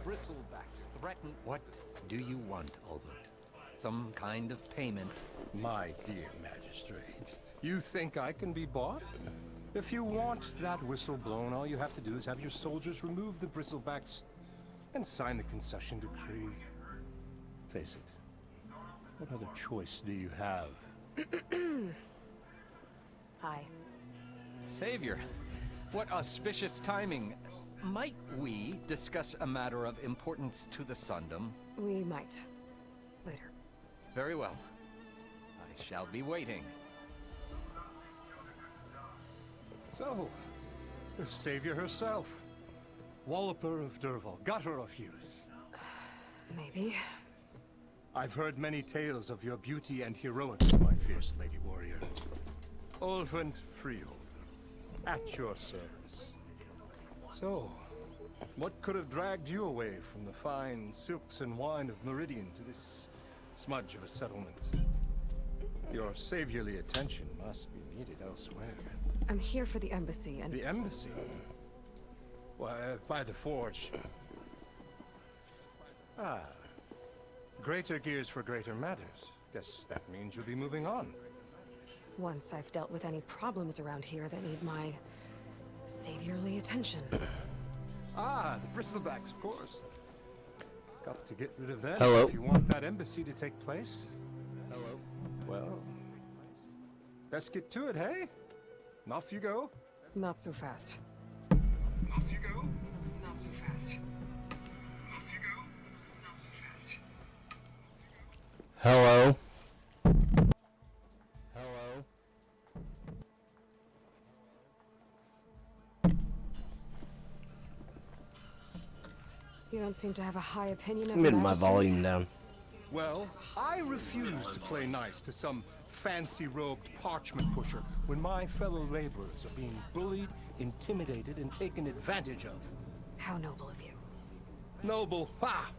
Bristlebacks threaten... What do you want, Albert? Some kind of payment? My dear magistrate, you think I can be bought? If you want that whistle blown, all you have to do is have your soldiers remove the Bristlebacks and sign the concession decree. Face it, what other choice do you have? Hi. Savior, what auspicious timing. Might we discuss a matter of importance to the Sundom? We might. Later. Very well. I shall be waiting. So, the savior herself. Walloper of Derval, gutter of youth. Maybe. I've heard many tales of your beauty and heroics, my fierce lady warrior. Ulvund Freehold, at your service. So, what could have dragged you away from the fine silks and wine of Meridian to this smudge of a settlement? Your saviorly attention must be needed elsewhere. I'm here for the embassy and... The embassy? Why, by the forge. Ah. Greater gears for greater matters. Guess that means you'll be moving on. Once I've dealt with any problems around here that need my saviorly attention. Ah, the Bristlebacks, of course. Got to get rid of them Hello. if you want that embassy to take place. Hello. Well, let's get to it, hey? Off you go. Not so fast. Off you go. Not so fast. Off you go. Not so fast. Hello. Hello. You don't seem to have a high opinion of I'm the getting my magistrate. volume down. Well, I refuse to play nice to some fancy-robed parchment pusher when my fellow laborers are being bullied, intimidated, and taken advantage of. How noble of you. Noble, ha!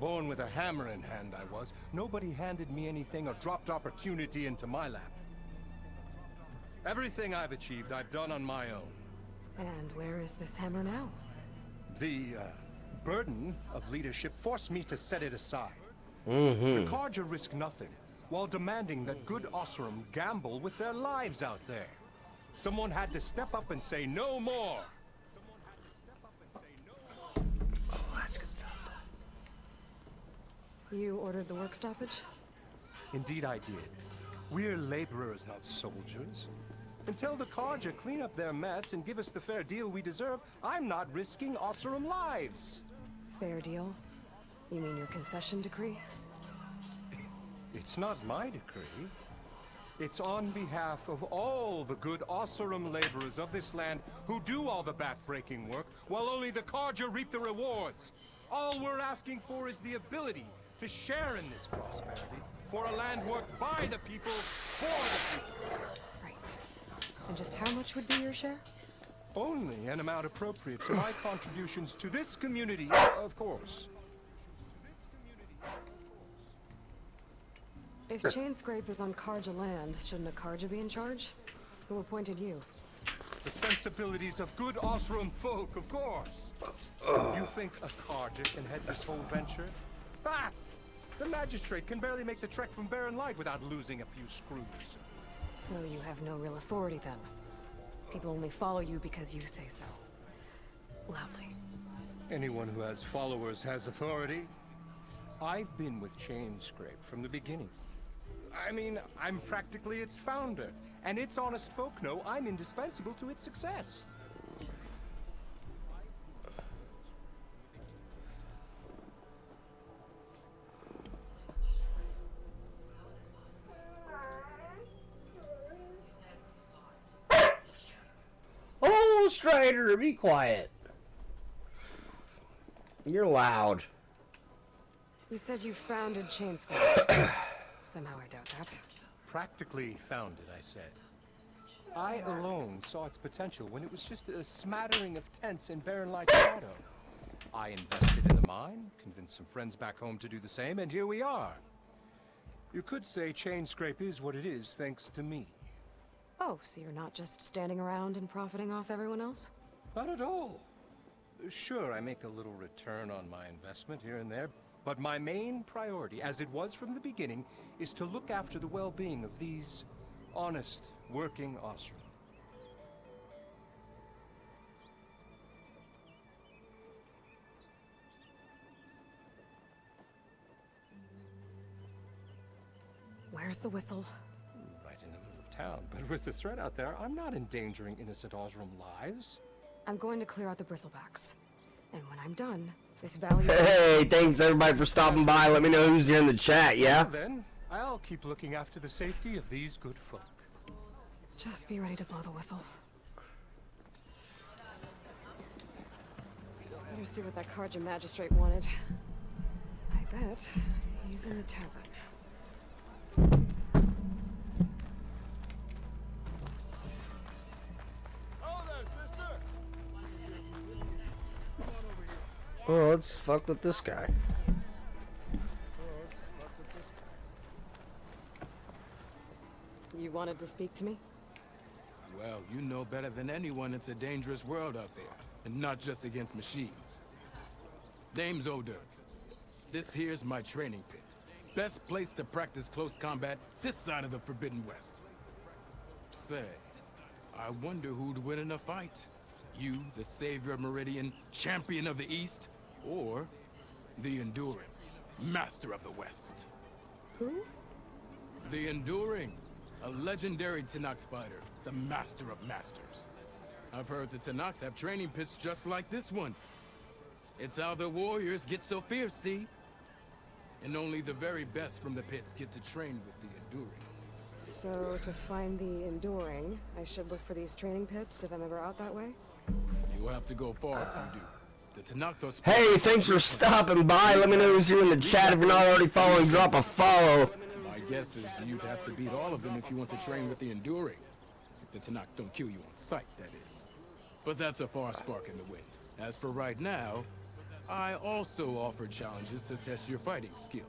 Born with a hammer in hand I was. Nobody handed me anything or dropped opportunity into my lap. Everything I've achieved, I've done on my own. And where is this hammer now? The burden of leadership forced me to set it aside. Mm-hmm. The Carja risk nothing, while demanding that good Oseram gamble with their lives out there. Someone had to step up and say no more. Oh, that's good stuff. You ordered the work stoppage? Indeed I did. We're laborers, not soldiers. Until the Carja clean up their mess and give us the fair deal we deserve, I'm not risking Oseram lives. Fair deal? You mean your concession decree? It's not my decree. It's on behalf of all the good Oseram laborers of this land who do all the back-breaking work, while only the Carja reap the rewards. All we're asking for is the ability to share in this prosperity, for a land worked by the people, for the people. Right. And just how much would be your share? Only an amount appropriate to my contributions to this community, of course. If Chainscrape is on Carja land, shouldn't a Carja be in charge? Who appointed you? The sensibilities of good Oseram folk, of course. You think a Carja can head this whole venture? Ah! The magistrate can barely make the trek from Barren Light without losing a few screws. So you have no real authority then? People only follow you because you say so. Loudly. Anyone who has followers has authority. I've been with Chainscrape from the beginning. I mean, I'm practically its founder, and its honest folk know I'm indispensable to its success. Oh, Strider, be quiet. You're loud. You said you founded Chainscrape. Somehow I doubt that. Practically founded, I said. I alone saw its potential when it was just a smattering of tents in Barren Light Shadow. I invested in the mine, convinced some friends back home to do the same, and here we are. You could say Chainscrape is what it is thanks to me. Oh, so you're not just standing around and profiting off everyone else? Not at all. Sure, I make a little return on my investment here and there, but my main priority, as it was from the beginning, is to look after the well-being of these honest, working Osram. Where's the whistle? Right in the middle of town, but with the threat out there, I'm not endangering innocent Osram lives. I'm going to clear out the bristlebacks. And when I'm done, this valley... Hey, thanks everybody for stopping by. Let me know who's here in the chat, yeah? Well, then, I'll keep looking after the safety of these good folk. Just be ready to blow the whistle. Better see what that Carja magistrate wanted. I bet he's in the tavern. Well, let's fuck with this guy. You wanted to speak to me? Well, you know better than anyone it's a dangerous world out there, and not just against machines. Name's Oder. This here's my training pit. Best place to practice close combat this side of the Forbidden West. Say, I wonder who'd win in a fight. You, the savior of Meridian, champion of the East, or the Enduring, master of the West. Who? The Enduring, a legendary Tenakth fighter, the master of masters. I've heard the Tenakth have training pits just like this one. It's how the warriors get so fierce, see? And only the very best from the pits get to train with the Enduring. So, to find the Enduring, I should look for these training pits if I'm ever out that way? You'll have to go far if you do. The Tenakth... Hey, thanks for stopping by. Let me know who's here in the chat. If you're not already following, drop a follow. My guess is you'd have to beat all of them if you want to train with the Enduring. If the Tenakth don't kill you on sight, that is. But that's a far spark in the wind. As for right now, I also offer challenges to test your fighting skill.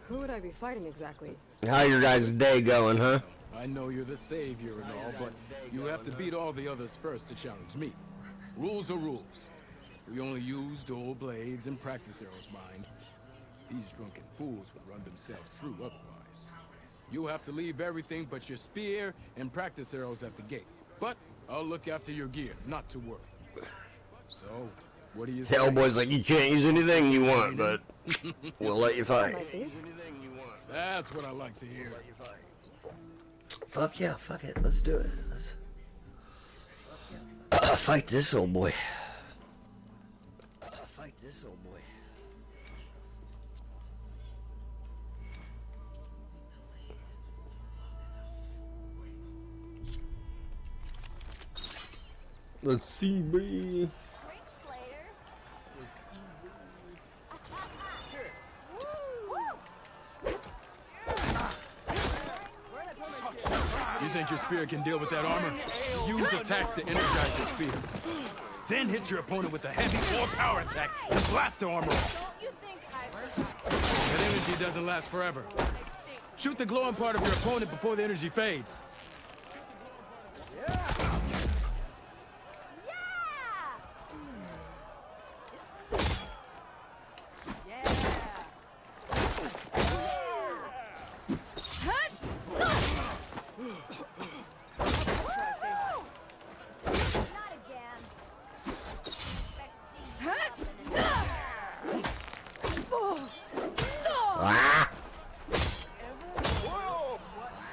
Who would I be fighting exactly? How your guys' day going, huh? I know you're the savior and all, but you have to beat all the others first to challenge me. Rules are rules. We only use dual blades and practice arrows, mind. These drunken fools would run themselves through otherwise. You have to leave everything but your spear and practice arrows at the gate. But I'll look after your gear, not to worry. So, what do you say? Hellboy's like, you can't use anything you want, but we'll let you fight. That's what I like to hear. Fuck yeah, fuck it. Let's do it. Let's fight this old boy. Fight this old boy. Let's see, B. You think your spear can deal with that armor? Use attacks to energize your spear. Then hit your opponent with a heavy or power attack and blast the armor off. That energy doesn't last forever. Shoot the glowing part of your opponent before the energy fades.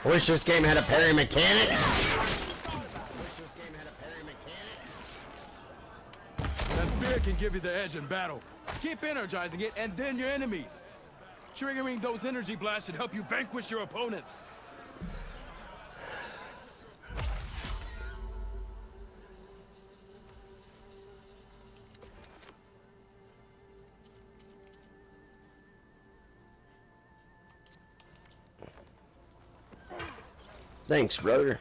Wish this game had a parry mechanic. That spear can give you the edge in battle. Keep energizing it, and then your enemies. Triggering those energy blasts should help you vanquish your opponents. Thanks, brother.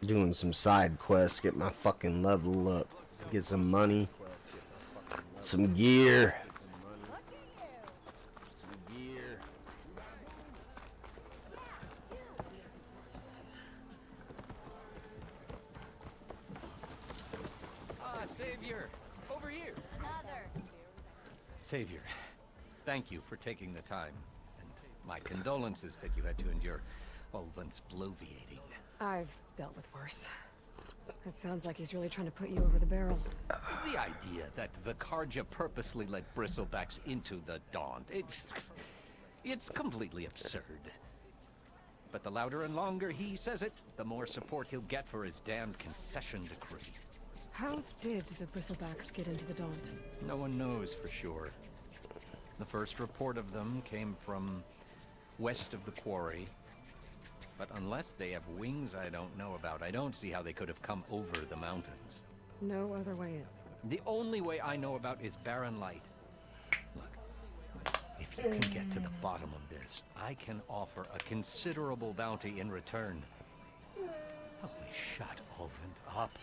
Doing some side quests, get my fucking level up, get some money. Some gear. Ah, Savior! Over here! Savior, thank you for taking the time. And my condolences that you had to endure Ulvund's bloviating. I've dealt with worse. It sounds like he's really trying to put you over the barrel. The idea that the Carja purposely let bristlebacks into the Daunt, it's completely absurd. But the louder and longer he says it, the more support he'll get for his damned concession decree. How did the Bristlebacks get into the Daunt? No one knows for sure. The first report of them came from west of the quarry. But unless they have wings I don't know about, I don't see how they could have come over the mountains. No other way in. The only way I know about is Barren Light. Look, if you can get to the bottom of this, I can offer a considerable bounty in return. Help me shut Ulvund up.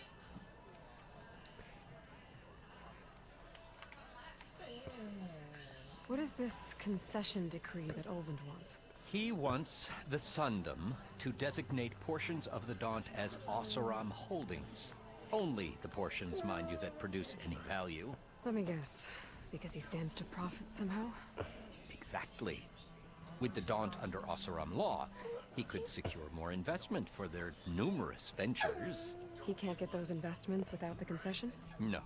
What is this concession decree that Ulvund wants? He wants the Sundom to designate portions of the Daunt as Oseram holdings. Only the portions, mind you, that produce any value. Let me guess. Because he stands to profit somehow? Exactly. With the Daunt under Oseram law, he could secure more investment for their numerous ventures. He can't get those investments without the concession? No.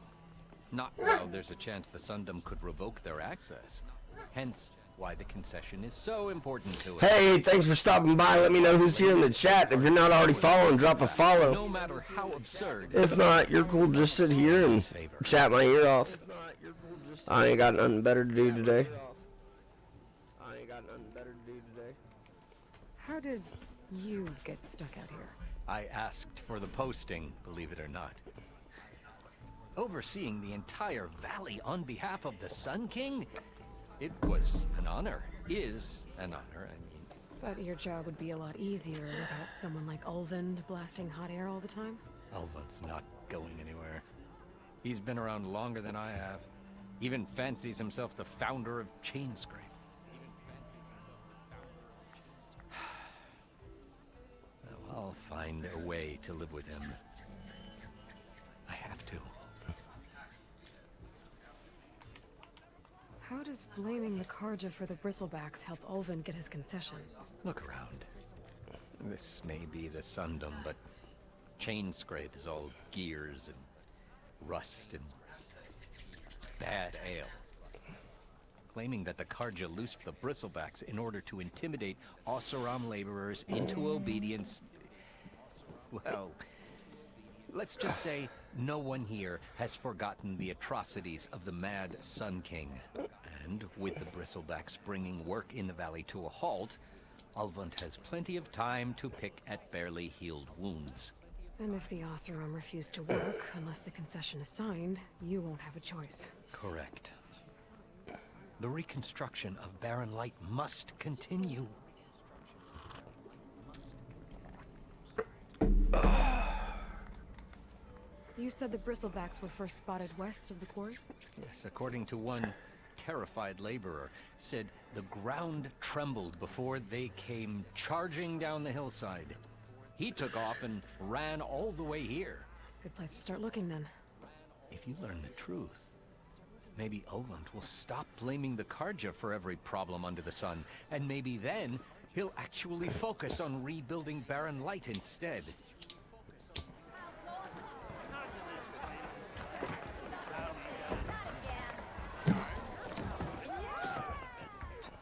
Not while there's a chance the Sundom could revoke their access. Hence, why the concession is so important to us. Hey, thanks for stopping by. Let me know who's here in the chat. If you're not already following, drop a follow. No matter how absurd. If not, you're cool. Just sit here and chat my ear off. I ain't got nothing better to do today. How did you get stuck out here? I asked for the posting, believe it or not. Overseeing the entire valley on behalf of the Sun King? It was an honor. Is an honor, I mean. But your job would be a lot easier without someone like Ulvund blasting hot air all the time? Ulvund's not going anywhere. He's been around longer than I have. Even fancies himself the founder of Chainscrape. Well, I'll find a way to live with him. I have to. How does blaming the Carja for the Bristlebacks help Ulvund get his concession? Look around. This may be the Sundom, but Chainscrape is all gears and rust and bad ale. Claiming that the Carja loosed the Bristlebacks in order to intimidate Oseram laborers into obedience. Well, let's just say no one here has forgotten the atrocities of the mad Sun King. And with the Bristlebacks bringing work in the valley to a halt, Ulvund has plenty of time to pick at barely healed wounds. And if the Oseram refuse to work, unless the concession is signed, you won't have a choice. Correct. The reconstruction of Barren Light must continue. You said the Bristlebacks were first spotted west of the quarry? Yes, according to one terrified laborer, said the ground trembled before they came charging down the hillside. He took off and ran all the way here. Good place to start looking, then. If you learn the truth, maybe Ulvund will stop blaming the Carja for every problem under the sun, and maybe then he'll actually focus on rebuilding Barren Light instead.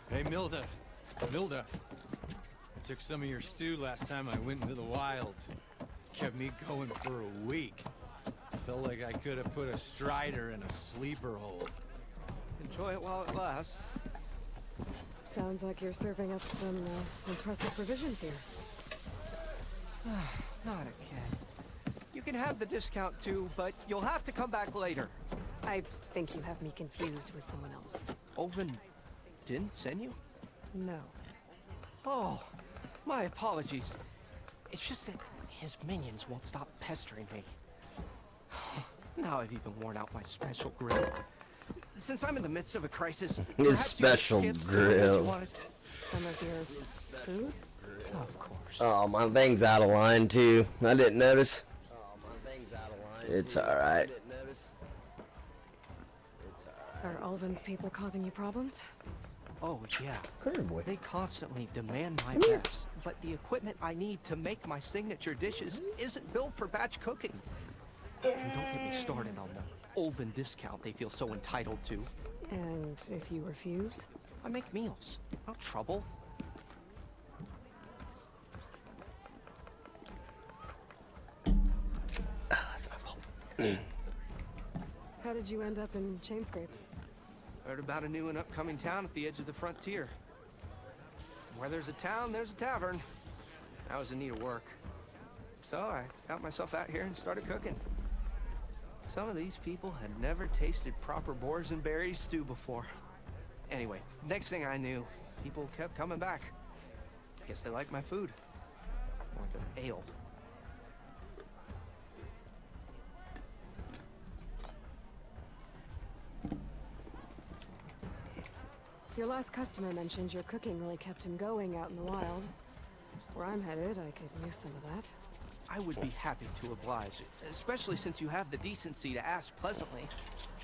Hey, Milda. Milda. I took some of your stew last time I went into the wilds. Kept me going for a week. Felt like I could have put a strider in a sleeper hole. Enjoy it while it lasts. Sounds like you're serving up some impressive provisions here. Not again. You can have the discount too, but you'll have to come back later. I think you have me confused with someone else. Ulvund didn't send you? No. Oh, my apologies. It's just that his minions won't stop pestering me. Now I've even worn out my special grip. since I'm in the midst of a crisis, His perhaps you could special skip what grill. you wanted. Some of your food? Of course. Oh, my thing's out of line too. I didn't notice. It's alright. Are Ulvin's people causing you problems? Oh, yeah. Come here, boy. They constantly demand my best, but the equipment I need to make my signature dishes isn't built for batch cooking. And don't get me started on the Ulvin discount they feel so entitled to. And if you refuse? I make meals, not trouble. That's my fault. How did you end up in Chainscrape? Heard about a new and upcoming town at the edge of the frontier. Where there's a town, there's a tavern. I was in need of work. So I got myself out here and started cooking. Some of these people had never tasted proper boars and berries stew before. Anyway, next thing I knew, people kept coming back. Guess they liked my food. Or the ale. Your last customer mentioned your cooking really kept him going out in the wild. Where I'm headed, I could use some of that. I would be happy to oblige, especially since you have the decency to ask pleasantly.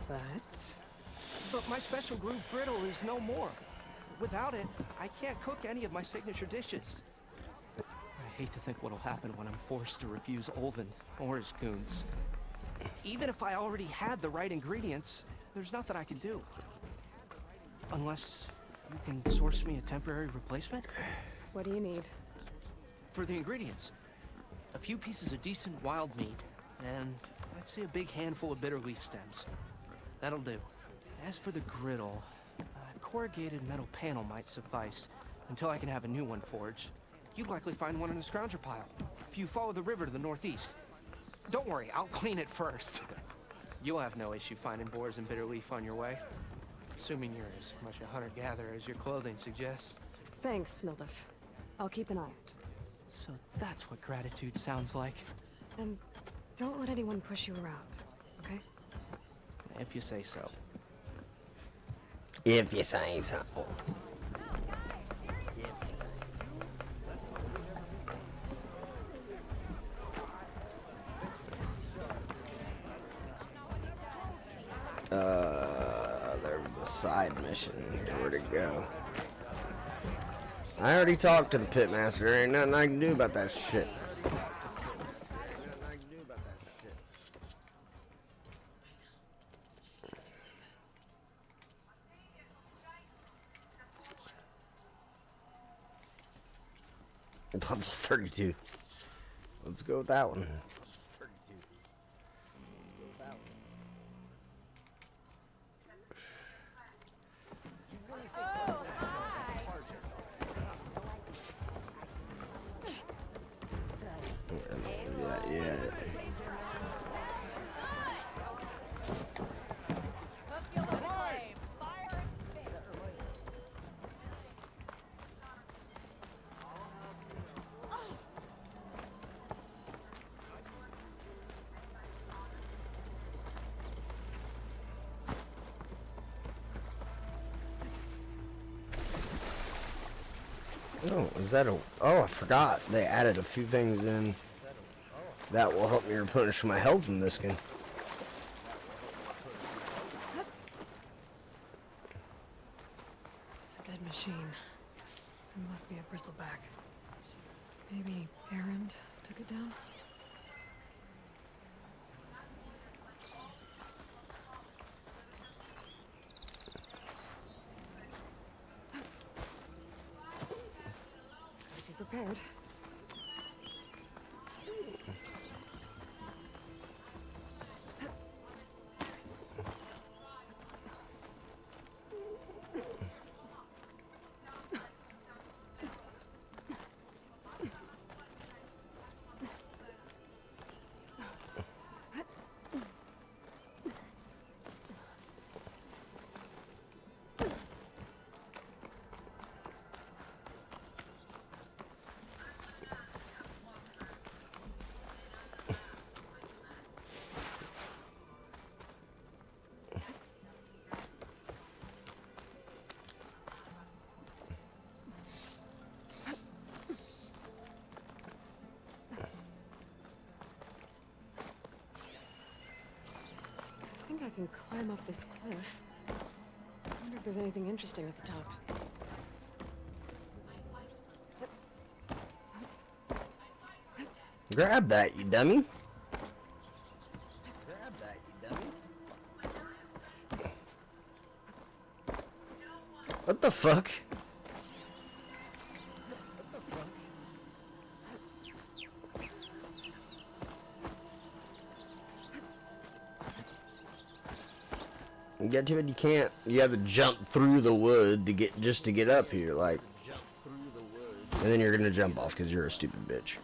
But my special brew griddle is no more. Without it, I can't cook any of my signature dishes. I hate to think what'll happen when I'm forced to refuse Ulvin or his goons. Even if I already had the right ingredients, there's nothing I can do. Unless you can source me a temporary replacement? What do you need? For the ingredients, a few pieces of decent wild meat, and I'd say a big handful of bitter leaf stems. That'll do. As for the griddle, a corrugated metal panel might suffice until I can have a new one forged. You'd likely find one in a scrounger pile, if you follow the river to the northeast. Don't worry, I'll clean it first. You'll have no issue finding boars and bitter leaf on your way. Assuming you're as much a hunter-gatherer as your clothing suggests. Thanks, Mildef. I'll keep an eye out. So that's what gratitude sounds like. And don't let anyone push you around, okay? If you say so. If you say so. There was a side mission here. Where'd it go? I already talked to the pitmaster. There ain't nothing I can do about that shit. Level 32. Let's go with that one. Yeah. Oh, is that a... Oh, I forgot. They added a few things in that will help me replenish my health in this game. It's a dead machine. It must be a bristleback. Maybe Erend took it down? Gotta be prepared. think I can climb up this cliff. I wonder if there's anything interesting at the top. Grab that, you dummy. Grab that, you dummy. What the fuck? You get to it, you can't. You have to jump through the wood to get up here, like. And then you're gonna jump off because you're a stupid bitch.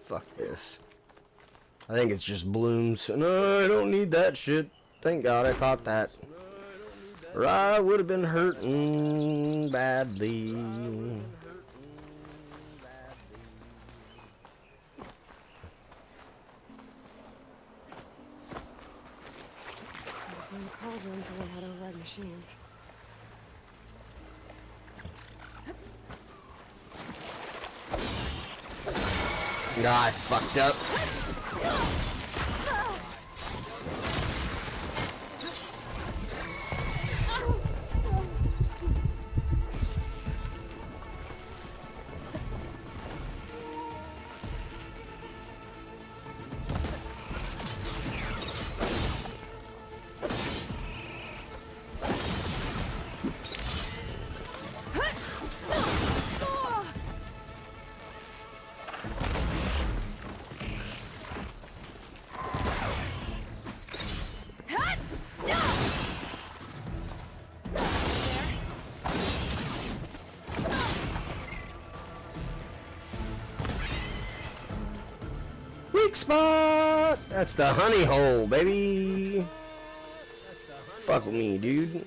Fuck this. I think it's just blooms. No, I don't need that shit. Thank God I caught that. Or I would have been hurting badly. I'm cauldron to learn how to ride machines. Nah, I fucked up. Weak spot! That's the honey hole, baby! Fuck with me, dude.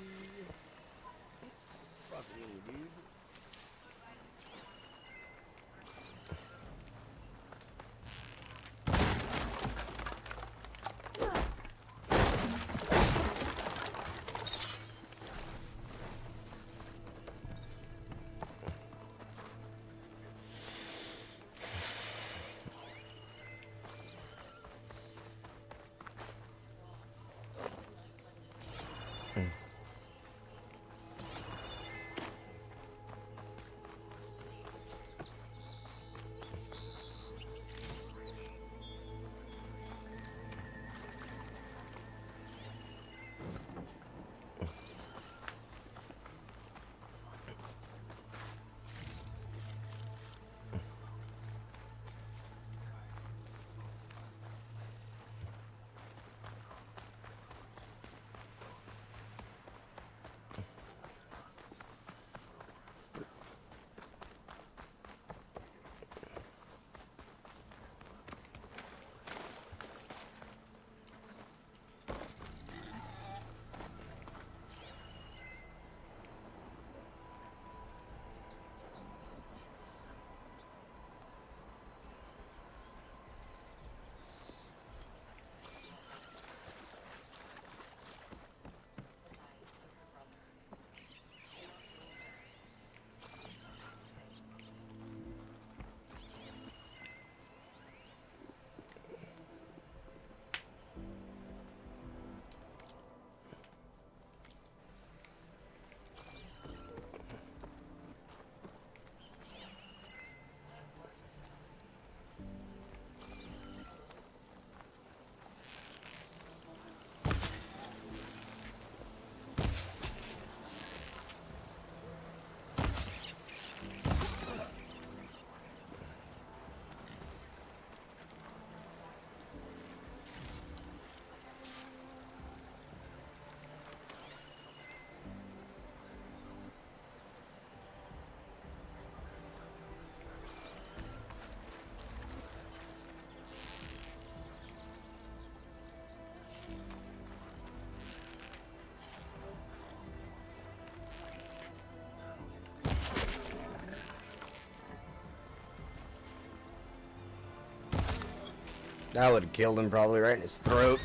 That would have killed him probably right in his throat.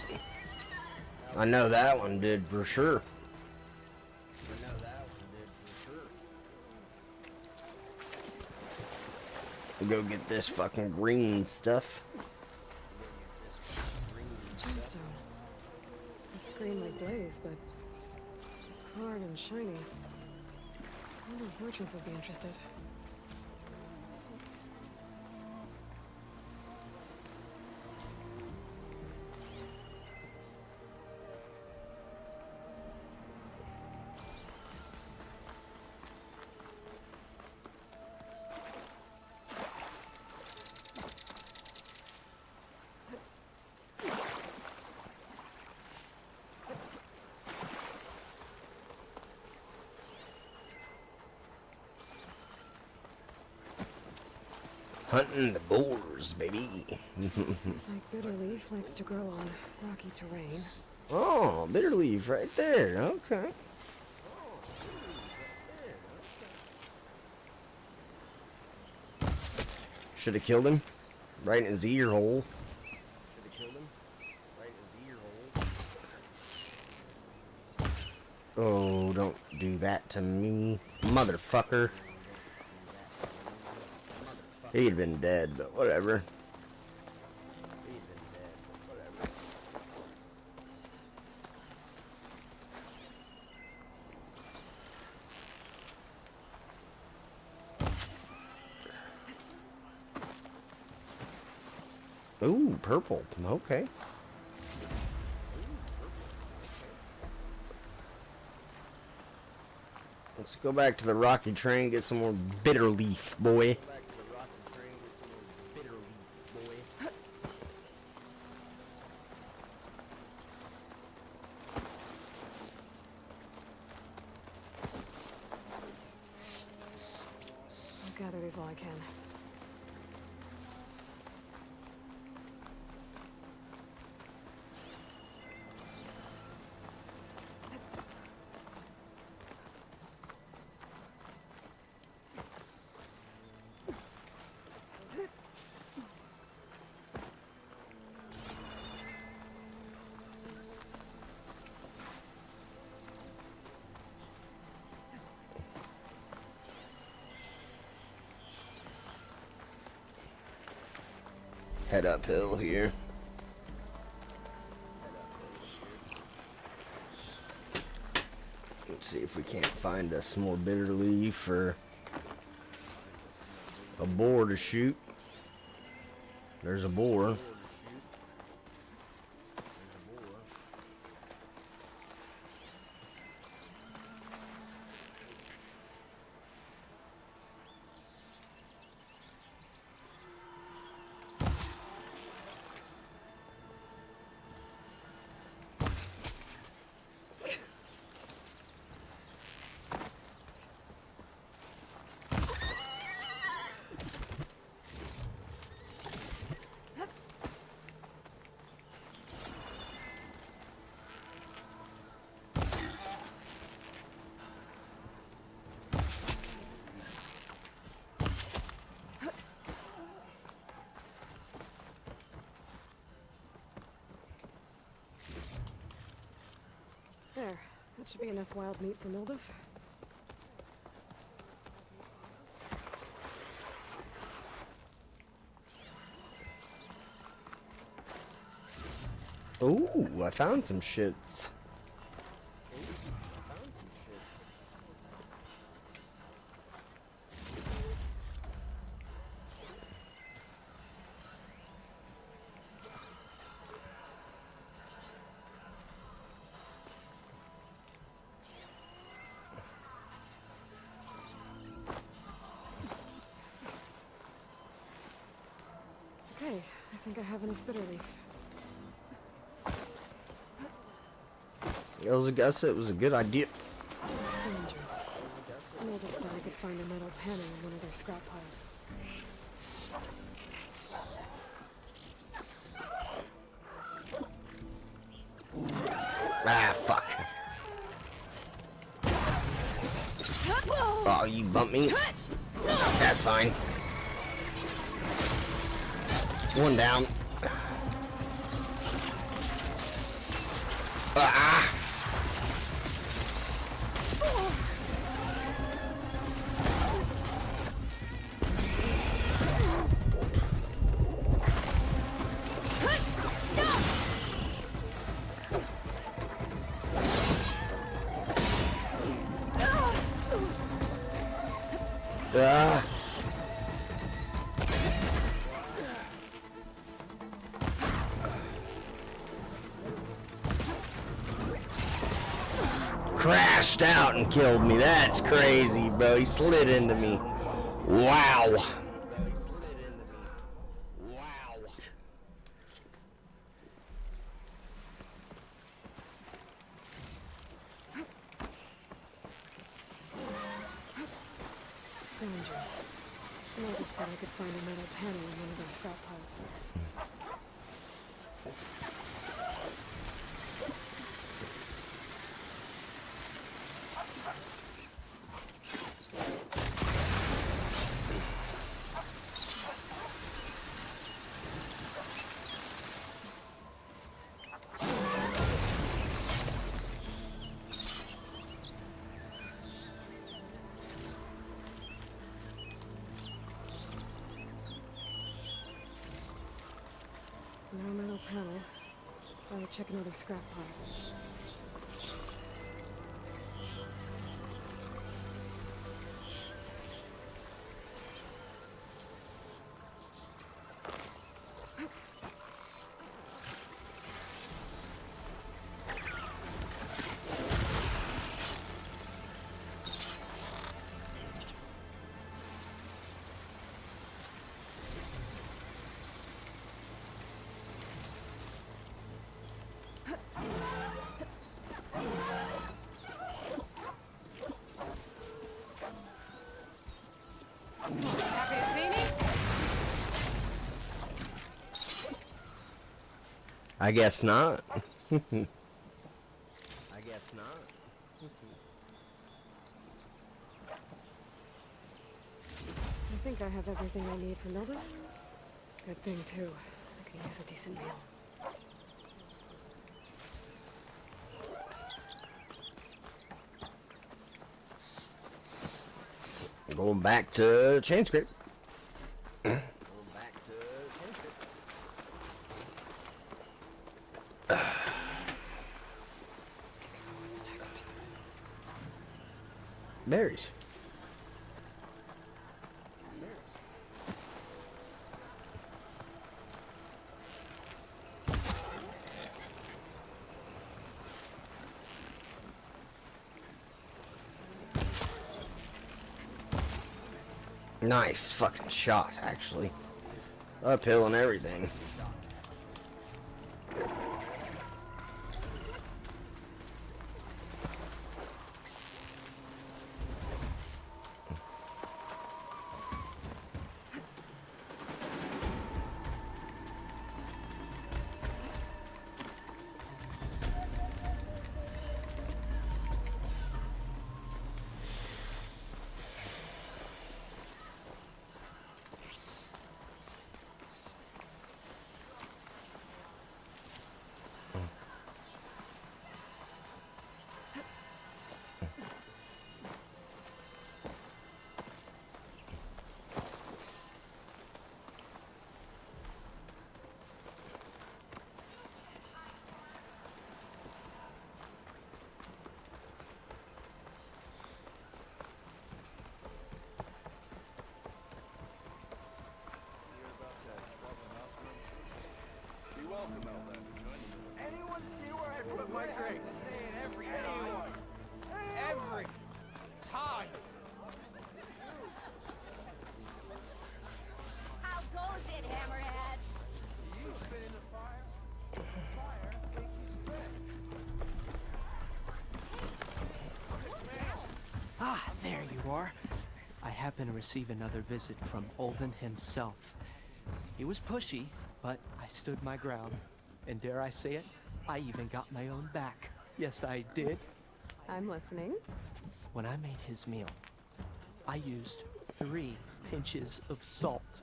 I know that one did for sure. We'll go get this fucking green stuff. Gemstone. It's green like blaze, but it's hard and shiny. I wonder if merchants would be interested. Hunting the boars, baby. Seems like bitterleaf likes to grow on rocky terrain. Oh, bitter leaf right there. Okay. Should have killed him right in his ear hole. Oh, don't do that to me, motherfucker. He'd been dead, but whatever. Ooh, purple. Okay. Let's go back to the rocky train and get some more bitter leaf, boy. I'll gather these while I can. Head uphill here. Let's see if we can't find us more bitter leaf or a boar to shoot. There's a boar. There. That should be enough wild meat for Milduf. Ooh, I found some shits. Okay, I think I have enough bitter leaf. I guess it was a good idea. Scavengers. Milduf said I could find a metal panel in one of their scrap piles. Ah, fuck. Oh, you bumped me? That's fine. One down. Ah! Ah! Crashed out and killed me. That's crazy, bro. He slid into me. Wow. Wow. Scavengers. The native said I could find a metal panel in one of their scrap piles. No metal panel. I would check another scrap pile. Happy to see me? I guess not. I guess not. I think I have everything I need for Milda. Good thing, too. I could use a decent meal. Going back to chain scrape. What's next? Berries. Nice fucking shot, actually. Uphill and everything. Anyone see where I put my drink? Every time. Every time. How goes it, Hammerhead? You've been in the fire. Fire makes you sweat. Ah, there you are. I happen to receive another visit from Olvin himself. He was pushy, but I stood my ground. And dare I say it, I even got my own back. Yes, I did. I'm listening. When I made his meal, I used 3 pinches of salt.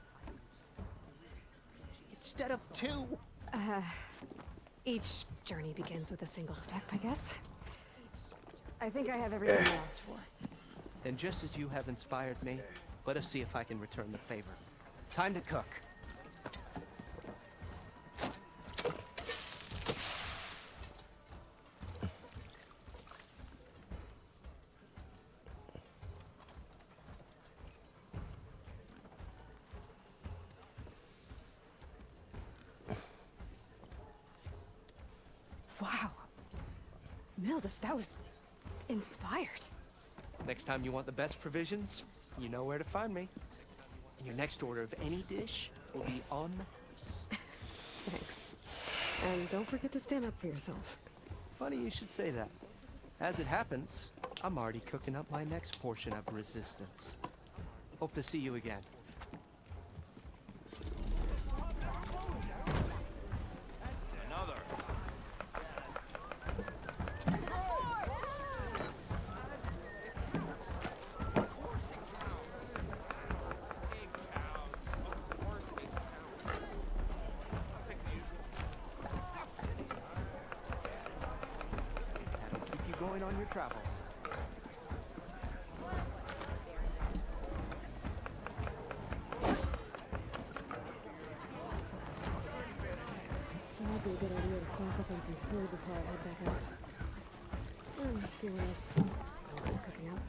Instead of 2. Each journey begins with a single step, I guess. I think I have everything you asked for. And just as you have inspired me, let us see if I can return the favor. Time to cook. Wow. Mildef, that was inspired. Next time you want the best provisions, you know where to find me. And your next order of any dish will be on the house. Thanks. And don't forget to stand up for yourself. Funny you should say that. As it happens, I'm already cooking up my next portion of resistance. Hope to see you again. Keep you going on your travels. It might be a good idea to stock up on some food before I head back out. See what else is cooking up.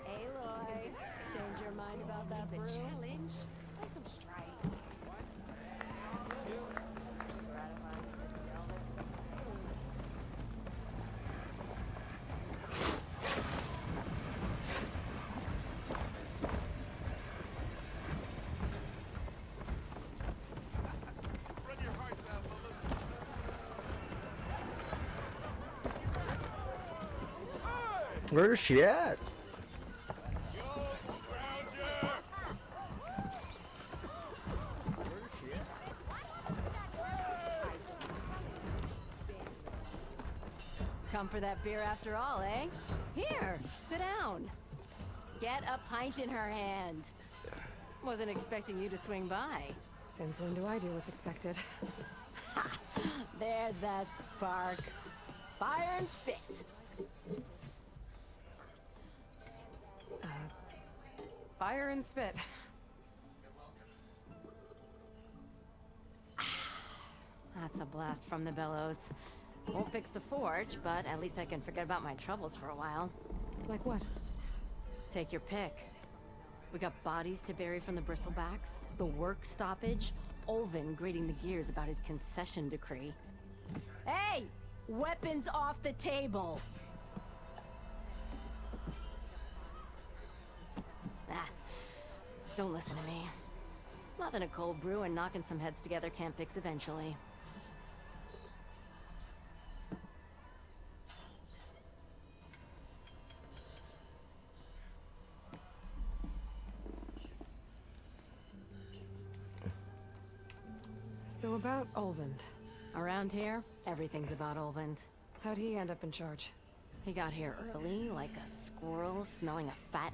Aloy, change your mind about that brew? Challenge? Play some strike. Where's she at? Come for that beer after all, eh? Here, sit down. Get a pint in her hand. Wasn't expecting you to swing by. Since when do I do what's expected? There's that spark. Fire and spit. Fire and spit. That's a blast from the bellows. Won't fix the forge, but at least I can forget about my troubles for a while. Like what? Take your pick. We got bodies to bury from the bristlebacks, the work stoppage, Olvin grating the gears about his concession decree. Hey! Weapons off the table! Ah, don't listen to me. Nothing a cold brew and knocking some heads together can't fix eventually. So about Olvend. Around here, everything's about Olvend. How'd he end up in charge? He got here early, like a squirrel smelling a fat